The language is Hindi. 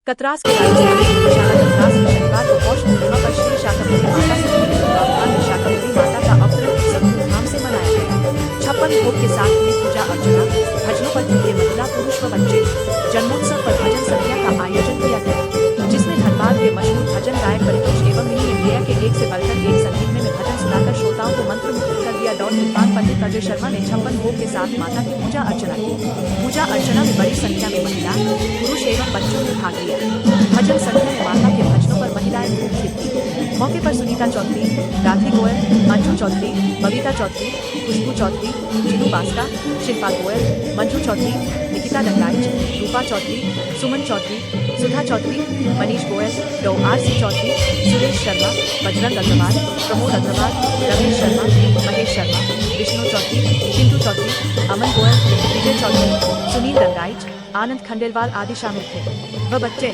कतरास के राजस्थान के गौशाला कतरास में शनिवार को पौष पूर्णिमा पर श्री शाकंभरी माता सप्तमी के तत्वावधान में शाकंभरी माता का अवतरण उत्सव धूमधाम से मनाया गया। 56 भोग के साथ हुई पूजा अर्चना, भजनों पर थे महिला पुरुष व बच्चे। जन्मोत्सव पर भजन संध्या का आयोजन किया गया, जिसमें धनबाद के मशहूर भजन गायक परितोष एवं मिनी इंडिया के एक से बढ़कर एक संगीत में भजन सुनाकर श्रोताओं को मंत्रमुग्ध कर दिया। विद्वान पंडित अजय शर्मा ने 56 भोग के साथ माता की पूजा अर्चना की। पूजा अर्चना में बड़ी संख्या में महिला पुरुष एवं बच्चों ने भाग लिया। भजन संध्या में माता के भजनों पर महिलाएं उपस्थित थी। मौके पर सुनीता चौधरी, राधे गोयल, मंजू चौधरी, बबीता चौधरी, खुशबू चौधरी, जीनू बास्का, शिल्पा गोयल, मंजू चौधरी, निकिता डंगाइच, रूपा चौधरी, सुमन चौधरी, सुधा चौधरी, मनीष गोयल, डॉ आर.सी. चौधरी, सुरेश शर्मा, बजरंग अग्रवाल, प्रमोद अग्रवाल, रमेश शर्मा, महेश शर्मा, विष्णु चौधरी, चिंटू चौधरी, अमन गोयल, विजय चौधरी, सुनील डंगाइच, आनंद खंडेलवाल आदि शामिल थे। वह बच्चे